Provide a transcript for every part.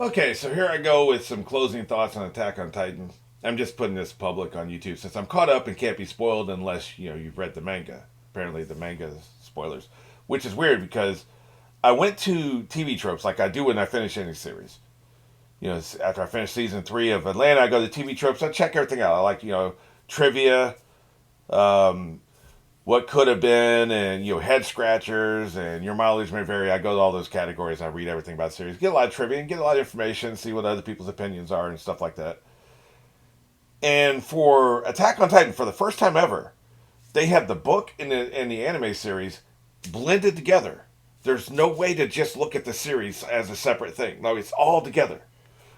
Okay, so here I go with some closing thoughts on Attack on Titan. I'm just putting this public on YouTube since I'm caught up and can't be spoiled unless you've read the manga. Apparently, the manga is spoilers, which is weird because I went to TV tropes like I do when I finish any series. After I finish season 3 of Atlanta, I go to TV tropes. I check everything out. I like trivia, um, what could have been, and head scratchers, and your mileage may vary. I go to all those categories. I read everything about the series, get a lot of trivia, and get a lot of information, see what other people's opinions are and stuff like that. And for Attack on Titan, for the first time ever, they have the book and the anime series blended together. There's no way to just look at the series as a separate thing. No, it's all together,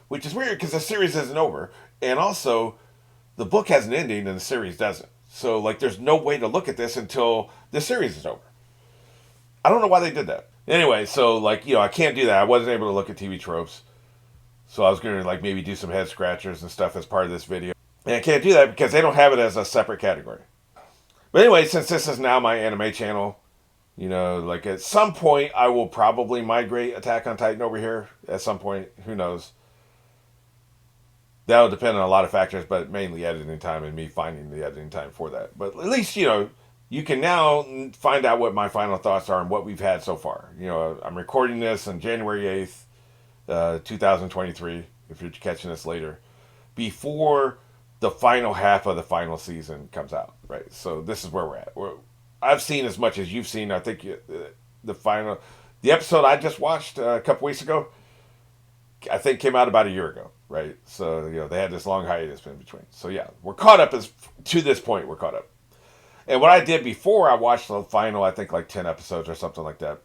which is weird because the series isn't over, and also the book has an ending and the series doesn't. So there's no way to look at this until the series is over. I don't know why they did that. Anyway, so I can't do that. I wasn't able to look at TV tropes, so I was gonna maybe do some head scratchers and stuff as part of this video, and I can't do that because they don't have it as a separate category. But anyway, since this is now my anime channel, at some point I will probably migrate Attack on Titan over here. At some point, who knows? That'll depend on a lot of factors, but mainly editing time and me finding the editing time for that. But at least, you can now find out what my final thoughts are and what we've had so far. I'm recording this on January 8th, 2023, if you're catching this later, before the final half of the final season comes out, right? So this is where we're at. I've seen as much as you've seen. I think the episode I just watched a couple weeks ago, I think came out about a year ago, right? So they had this long hiatus in between. So yeah, we're caught up to this point. We're caught up. And what I did before I watched the final, I think 10 episodes or something like that,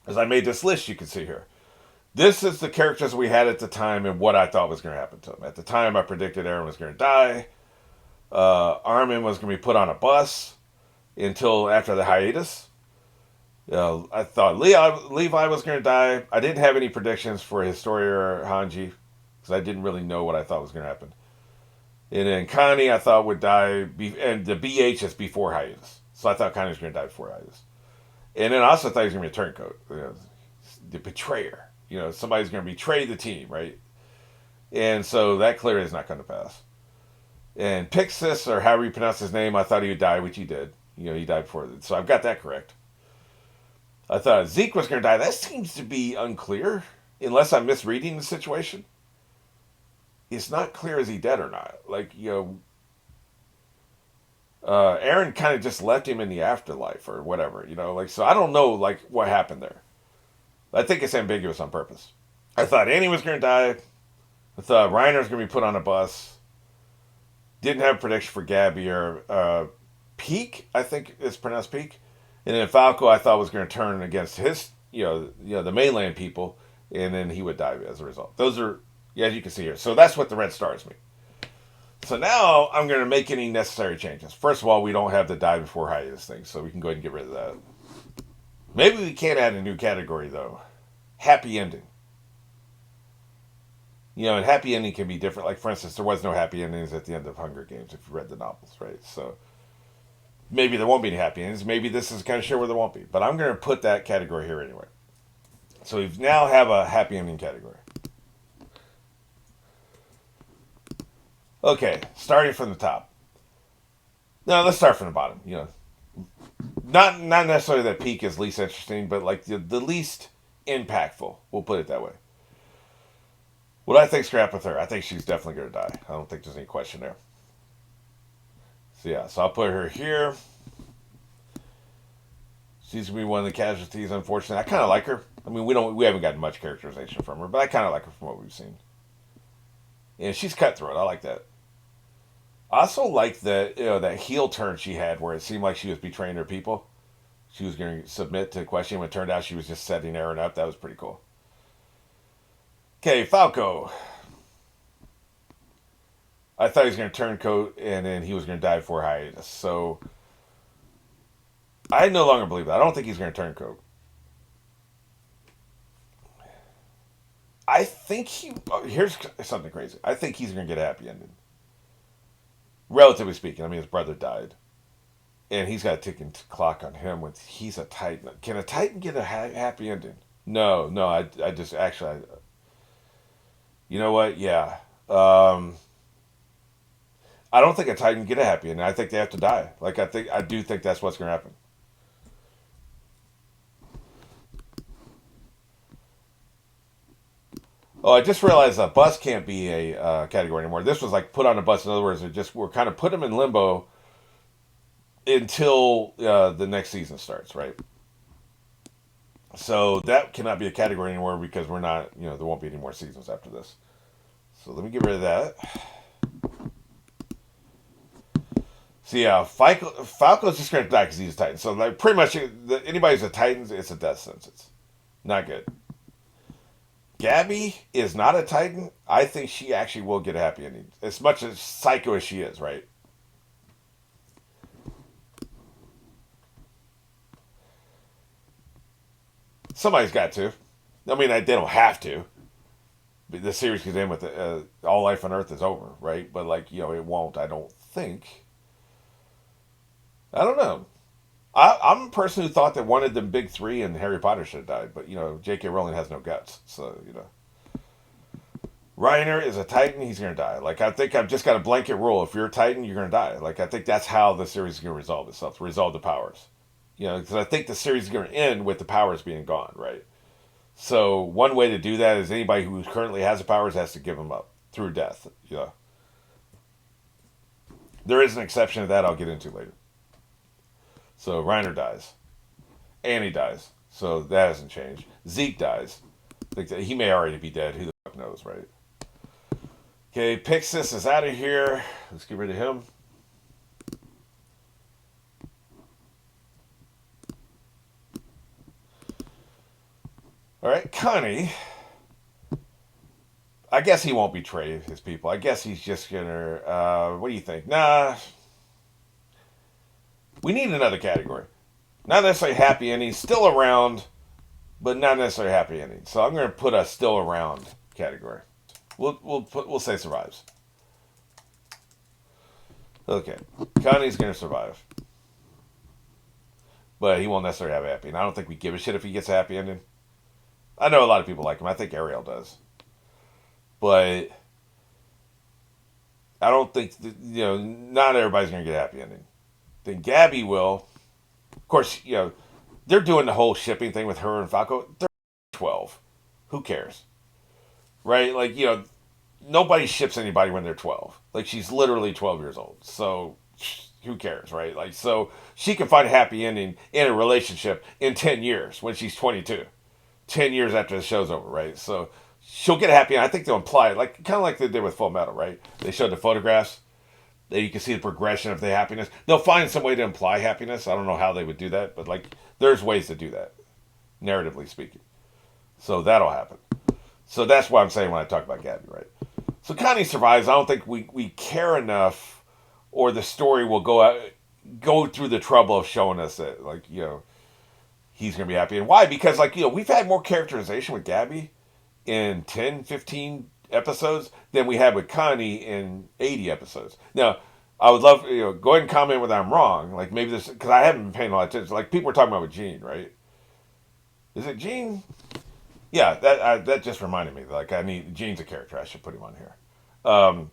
is I made this list you can see here. This is the characters we had at the time and what I thought was going to happen to them. At the time, I predicted Eren was going to die. Armin was going to be put on a bus until after the hiatus. I thought Levi was going to die. I didn't have any predictions for Historia or Hanji because I didn't really know what I thought was going to happen. And then Connie, I thought would die, and the BH is before hiatus. So I thought Connie was going to die before hiatus. And then I also thought he was going to be a turncoat. The betrayer. Somebody's going to betray the team, right? And so that clearly is not going to pass. And Pixis, or however you pronounce his name, I thought he would die, which he did. He died before. So I've got that correct. I thought Zeke was going to die. That seems to be unclear, unless I'm misreading the situation. It's not clear is he dead or not. Eren kind of just left him in the afterlife or whatever. So I don't know what happened there. I think it's ambiguous on purpose. I thought Annie was going to die. I thought Reiner was going to be put on a bus. Didn't have a prediction for Gabby or Peak. I think it's pronounced Peak. And then Falco, I thought was going to turn against his, the mainland people, and then he would die as a result. Those are, as you can see here. So that's what the red stars mean. So now I'm going to make any necessary changes. First of all, we don't have the die before hiatus thing, so we can go ahead and get rid of that. Maybe we can add a new category though. Happy ending. And happy ending can be different. Like for instance, there was no happy endings at the end of Hunger Games if you read the novels, right? So maybe there won't be any happy endings. Maybe this is kind of sure where there won't be. But I'm going to put that category here anyway. So we now have a happy ending category. Okay, starting from the top. No, let's start from the bottom. Not necessarily that Peak is least interesting, but the least impactful. We'll put it that way. What I think's crap with her? I think she's definitely going to die. I don't think there's any question there. So yeah, so I'll put her here. She's gonna be one of the casualties, unfortunately. I kind of like her. I mean, we haven't gotten much characterization from her, but I kind of like her from what we've seen. And she's cutthroat. I like that. I also like that heel turn she had, where it seemed like she was betraying her people. She was going to submit to question, when it turned out she was just setting Eren up. That was pretty cool. Okay, Falco. I thought he was going to turncoat, and then he was going to die before hiatus. So I no longer believe that. I don't think he's going to turncoat. I think here's something crazy. I think he's going to get a happy ending. Relatively speaking. I mean, his brother died. And he's got a ticking clock on him when he's a Titan. Can a Titan get a happy ending? No. I just actually... You know what? Yeah. Um, I don't think a Titan get a happy ending. I think they have to die. Like I do think that's what's going to happen. Oh, I just realized a bus can't be a category anymore. This was like put on a bus. In other words, it just we're kind of put them in limbo until the next season starts, right? So that cannot be a category anymore because we're not, there won't be any more seasons after this. So let me get rid of that. So yeah, Falco's just going to die because he's a Titan. So like pretty much anybody who's a Titan, it's a death sentence. Not good. Gabby is not a Titan. I think she actually will get a happy ending. As much as psycho as she is, right? Somebody's got to. I mean, they don't have to. The series could end with all life on Earth is over, right? But like, it won't. I don't think. I don't know. I'm a person who thought that one of the big three and Harry Potter should have died, but J.K. Rowling has no guts, so Reiner is a Titan. He's gonna die. Like I think I've just got a blanket rule: if you're a Titan, you're gonna die. Like I think that's how the series is gonna resolve itself. Resolve the powers. Because I think the series is gonna end with the powers being gone, right? So one way to do that is anybody who currently has the powers has to give them up through death. There is an exception to that I'll get into later. So Reiner dies. Annie dies. So that hasn't changed. Zeke dies. I think that he may already be dead. Who the fuck knows, right? Okay, Pixis is out of here. Let's get rid of him. All right, Connie. I guess he won't betray his people. I guess he's just gonna. What do you think? Nah, we need another category. Not necessarily happy ending. Still around, but not necessarily happy ending. So I'm gonna put a still around category. We'll say survives. Okay, Connie's gonna survive, but he won't necessarily have a happy ending. I don't think we give a shit if he gets a happy ending. I know a lot of people like him. I think Ariel does, but I don't think not everybody's gonna get a happy ending. Then Gabby will. Of course, they're doing the whole shipping thing with her and Falco. They're 12. Who cares? Right? Like, nobody ships anybody when they're 12. Like, she's literally 12 years old. So, who cares, right? Like, so she can find a happy ending in a relationship in 10 years when she's 22. 10 years after the show's over, right? So, she'll get a happy ending. I think they'll imply it, like, kind of like they did with Fullmetal, right? They showed the photographs. That you can see the progression of the happiness. They'll find some way to imply happiness. I don't know how they would do that, but like there's ways to do that, narratively speaking. So that'll happen. So that's what I'm saying when I talk about Gabby, right? So Connie survives. I don't think we care enough, or the story will go through the trouble of showing us that he's gonna be happy. And why? Because we've had more characterization with Gabby in 10, 15 episodes than we had with Connie in 80 episodes. Now, I would love, go ahead and comment whether I'm wrong. Like maybe this, because I haven't been paying a lot of attention. Like people were talking about with Gene, right? Is it Gene? Yeah, that just reminded me. Like Gene's a character. I should put him on here. Um,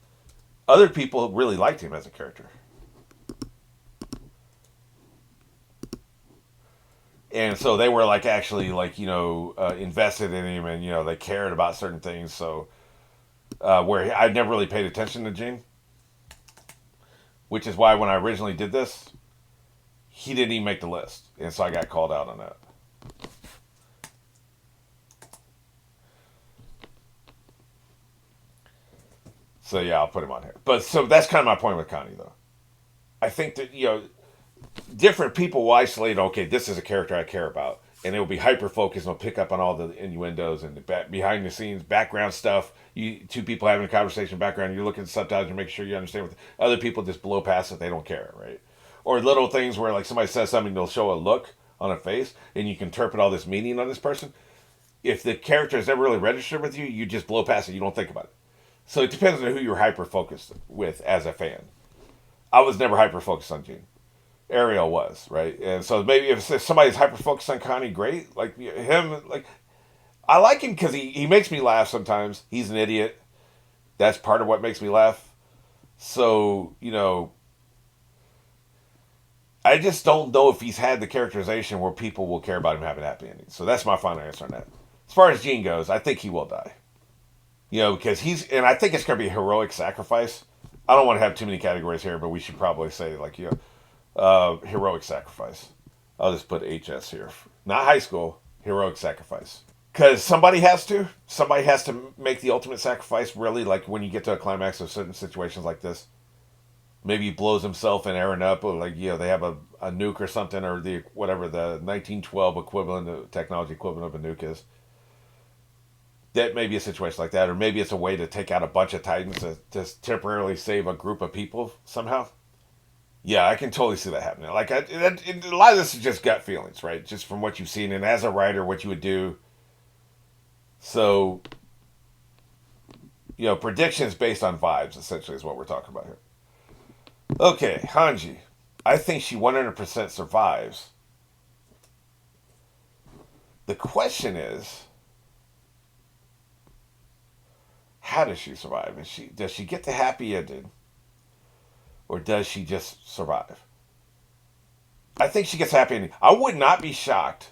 Other people really liked him as a character. And so they were like actually invested in him and they cared about certain things. So where I never really paid attention to Gene, which is why when I originally did this, he didn't even make the list, and so I got called out on that. So yeah, I'll put him on here. But so that's kind of my point with Connie, though. I think that different people will isolate. Okay, this is a character I care about, and it will be hyper focused and will pick up on all the innuendos and the behind the scenes background stuff. You two people having a conversation background, you're looking at subtitles, you're making sure you understand what other people just blow past it, they don't care, right? Or little things where like somebody says something, they'll show a look on a face, and you can interpret all this meaning on this person. If the character has never really registered with you, you just blow past it, you don't think about it. So it depends on who you're hyper focused with as a fan. I was never hyper focused on Gene. Ariel was, right? And so maybe if somebody's hyper focused on Connie, great. Like him, like I like him because he makes me laugh sometimes. He's an idiot. That's part of what makes me laugh. So, I just don't know if he's had the characterization where people will care about him having a happy ending. So that's my final answer on that. As far as Gene goes, I think he will die. Because and I think it's going to be a heroic sacrifice. I don't want to have too many categories here, but we should probably say, like, heroic sacrifice. I'll just put HS here. Not high school, heroic sacrifice. Because somebody has to. Somebody has to make the ultimate sacrifice, really, like when you get to a climax of certain situations like this. Maybe he blows himself and Aaron up, or like, they have a nuke or something, or the 1912 equivalent, technology equivalent of a nuke is. That may be a situation like that, or maybe it's a way to take out a bunch of Titans to just temporarily save a group of people somehow. Yeah, I can totally see that happening. Like, a lot of this is just gut feelings, right? Just from what you've seen, and as a writer, what you would do. So, predictions based on vibes, essentially, is what we're talking about here. Okay, Hanji. I think she 100% survives. The question is, how does she survive? Does she get the happy ending? Or does she just survive? I think she gets happy ending. I would not be shocked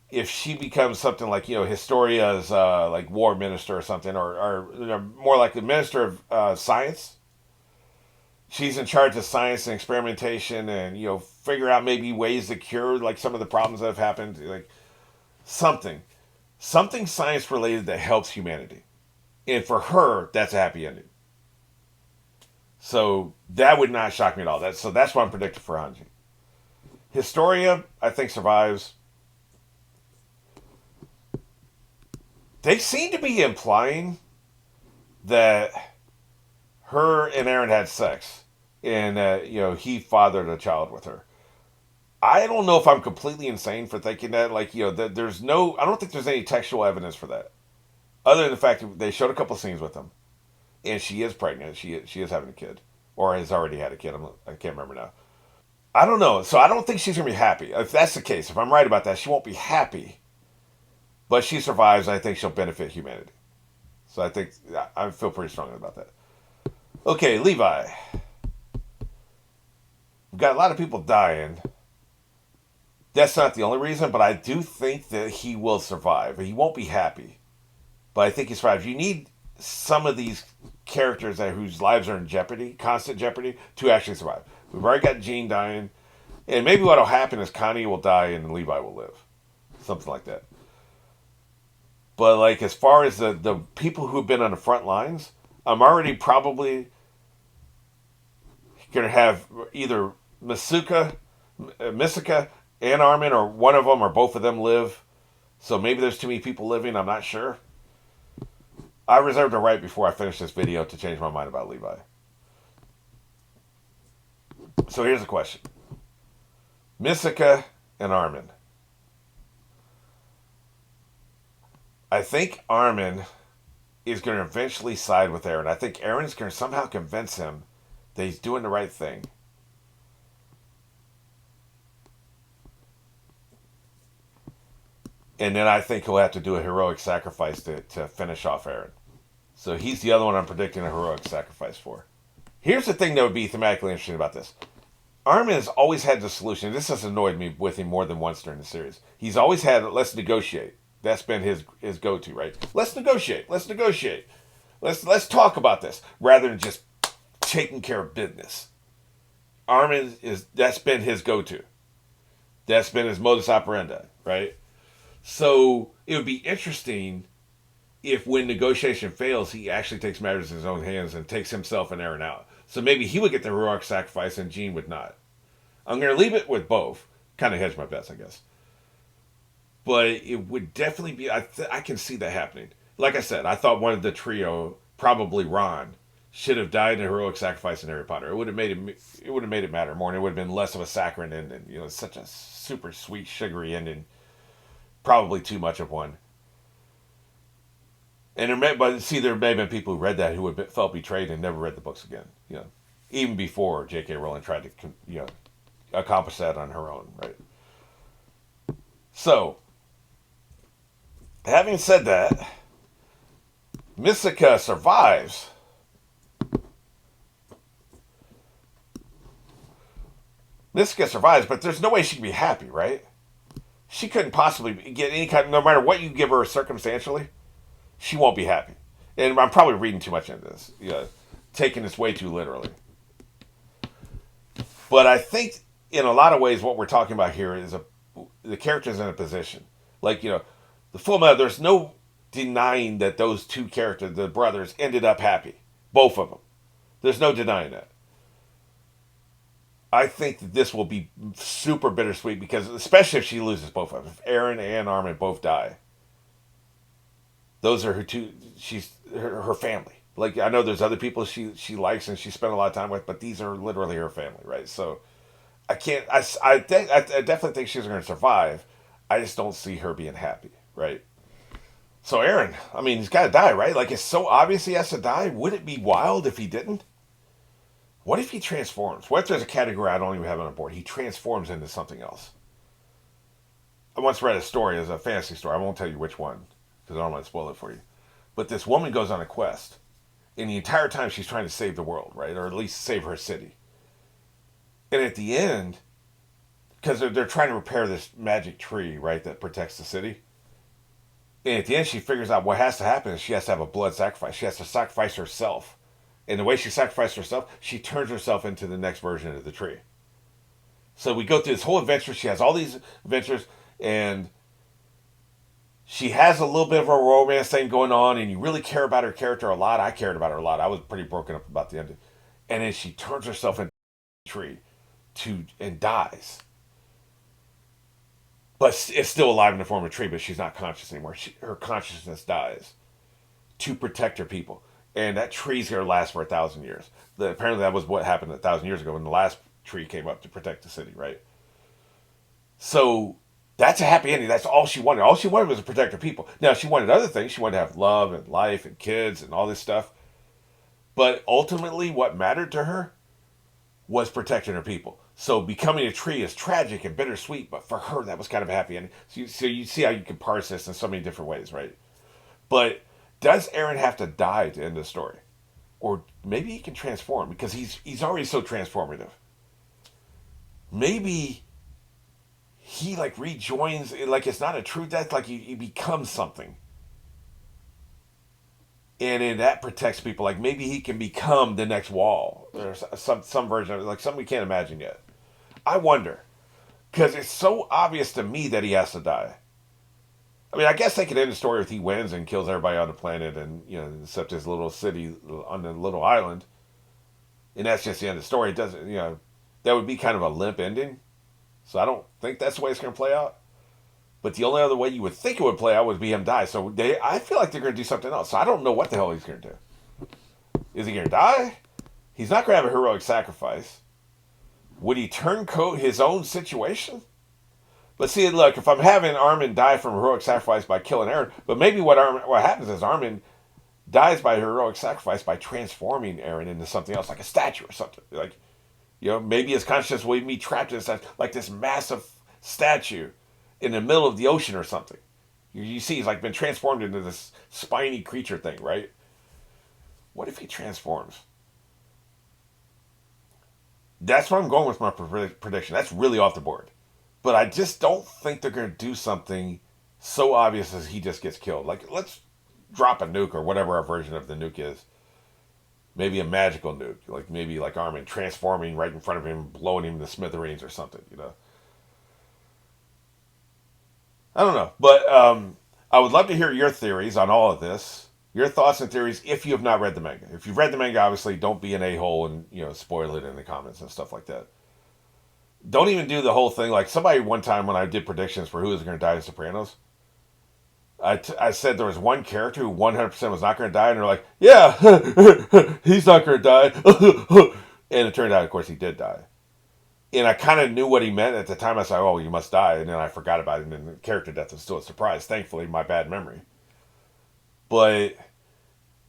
if she becomes something like, Historia's like war minister or something, or more like the minister of science. She's in charge of science and experimentation, and figure out maybe ways to cure like some of the problems that have happened, like something science related that helps humanity. And for her, that's a happy ending. So that would not shock me at all. That's what I'm predicting for Hanji. Historia, I think, survives. They seem to be implying that her and Aaron had sex, and he fathered a child with her. I don't know if I'm completely insane for thinking that. Like, that I don't think there's any textual evidence for that, other than the fact that they showed a couple scenes with them, and she is pregnant. She is having a kid, or has already had a kid. I can't remember now. I don't know. So I don't think she's gonna be happy. If that's the case, if I'm right about that, she won't be happy. But she survives. I think she'll benefit humanity. So I feel pretty strongly about that. Okay, Levi. We've got a lot of people dying. That's not the only reason, but I do think that he will survive. He won't be happy, but I think he survives. You need some of these characters whose lives are in jeopardy, constant jeopardy, to actually survive. We've already got Gene dying, and maybe what'll happen is Connie will die and Levi will live, something like that. But like, as far as the people who've been on the front lines, I'm already probably gonna have either Misaka, and Armin, or one of them or both of them live. So maybe there's too many people living. I'm not sure. I reserved a right before I finish this video to change my mind about Levi. So here's the question. Misaka and Armin. I think Armin is going to eventually side with Aaron. I think Aaron's going to somehow convince him that he's doing the right thing. And then I think he'll have to do a heroic sacrifice to finish off Aaron. So he's the other one I'm predicting a heroic sacrifice for. Here's the thing that would be thematically interesting about this. Armin has always had the solution. This has annoyed me with him more than once during the series. He's always had, let's negotiate. That's been his go-to, right? Let's negotiate. Let's talk about this, rather than just taking care of business. Armin that's been his go-to. That's been his modus operandi, right? So it would be interesting if, when negotiation fails, he actually takes matters in his own hands and takes himself and Aaron out. So maybe he would get the heroic sacrifice and Gene would not. I'm going to leave it with both. Kind of hedge my bets, I guess. But it would definitely be... I can see that happening. Like I said, I thought one of the trio, probably Ron, should have died in a heroic sacrifice in Harry Potter. It would have made it matter more, and it would have been less of a saccharine ending. Such a super sweet, sugary ending. Probably too much of one. And there may have been people who read that who felt betrayed and never read the books again. Even before J.K. Rowling tried to accomplish that on her own, right? So, having said that, Misaka survives. Mystica survives, but there's no way she can be happy, right? She couldn't possibly get any kind. No matter what you give her circumstantially, she won't be happy. And I'm probably reading too much into this, taking this way too literally. But I think in a lot of ways, what we're talking about here is the characters in a position. Like, the Full Metal, there's no denying that those two characters, the brothers, ended up happy. Both of them. There's no denying that. I think that this will be super bittersweet because, especially if she loses both of them, if Aaron and Armin both die, those are her two. She's her family. Like, I know there's other people she likes and she spent a lot of time with, but these are literally her family, right? So I can't. I definitely think she's going to survive. I just don't see her being happy, right? So Aaron, I mean, he's got to die, right? Like, it's so obvious he has to die. Would it be wild if he didn't? What if he transforms? What if there's a category I don't even have on board? He transforms into something else. I once read a story as a fantasy story. I won't tell you which one because I don't want to spoil it for you. But this woman goes on a quest, and the entire time she's trying to save the world, right, or at least save her city. And at the end, because they're trying to repair this magic tree, right, that protects the city. And at the end, she figures out what has to happen is she has to have a blood sacrifice. She has to sacrifice herself. And the way she sacrificed herself, she turns herself into the next version of the tree. So we go through this whole adventure. She has all these adventures, and she has a little bit of a romance thing going on, and you really care about her character a lot. I cared about her a lot. I was pretty broken up about the ending. And then she turns herself into a tree and dies. But it's still alive in the form of a tree, but she's not conscious anymore. Her consciousness dies to protect her people. And that tree's going to last for 1,000 years. Apparently that was what happened 1,000 years ago when the last tree came up to protect the city, right? So that's a happy ending. That's all she wanted. All she wanted was to protect her people. Now, she wanted other things. She wanted to have love and life and kids and all this stuff. But ultimately, what mattered to her was protecting her people. So becoming a tree is tragic and bittersweet, but for her, that was kind of a happy ending. So you see how you can parse this in so many different ways, right? But does Aaron have to die to end the story? Or maybe he can transform because he's already so transformative. Maybe he like rejoins, like it's not a true death, like he becomes something. And that protects people. Like maybe he can become the next wall or some version of it, like something we can't imagine yet. I wonder because it's so obvious to me that he has to die. I mean, I guess they could end the story if he wins and kills everybody on the planet, and except his little city on the little island, and that's just the end of the story. It doesn't, that would be kind of a limp ending. So I don't think that's the way it's going to play out. But the only other way you would think it would play out would be him die. So I feel like they're going to do something else. So I don't know what the hell he's going to do. Is he going to die? He's not going to have a heroic sacrifice. Would he turncoat his own situation? But see, look, if I'm having Armin die from heroic sacrifice by killing Aaron, but maybe what happens is Armin dies by heroic sacrifice by transforming Aaron into something else, like a statue or something. Like, maybe his consciousness will be trapped in like this massive statue in the middle of the ocean or something. You see, he's like been transformed into this spiny creature thing, right? What if he transforms? That's where I'm going with my prediction. That's really off the board. But I just don't think they're going to do something so obvious as he just gets killed. Like, let's drop a nuke or whatever our version of the nuke is. Maybe a magical nuke. Like, maybe like Armin transforming right in front of him, blowing him to smithereens or something, I don't know. But I would love to hear your theories on all of this. Your thoughts and theories if you have not read the manga. If you've read the manga, obviously, don't be an a-hole and, spoil it in the comments and stuff like that. Don't even do the whole thing. Like somebody one time when I did predictions for who was going to die in Sopranos, I said there was one character who 100% was not going to die, and they're like, yeah, he's not going to die. And it turned out, of course, he did die. And I kind of knew what he meant at the time. I said, oh, you must die. And then I forgot about it, and then the character death was still a surprise. Thankfully, my bad memory. But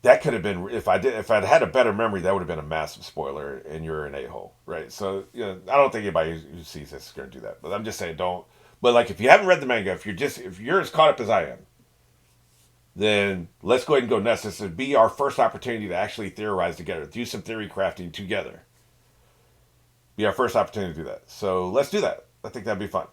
that could have been, if I'd had a better memory, that would have been a massive spoiler, and you're an a-hole, right? So, I don't think anybody who sees this is going to do that. But I'm just saying, don't. But like, if you haven't read the manga, if you're as caught up as I am, then let's go ahead and go nuts. This would be our first opportunity to actually theorize together, do some theory crafting together. be our first opportunity to do that. So let's do that. I think that'd be fun.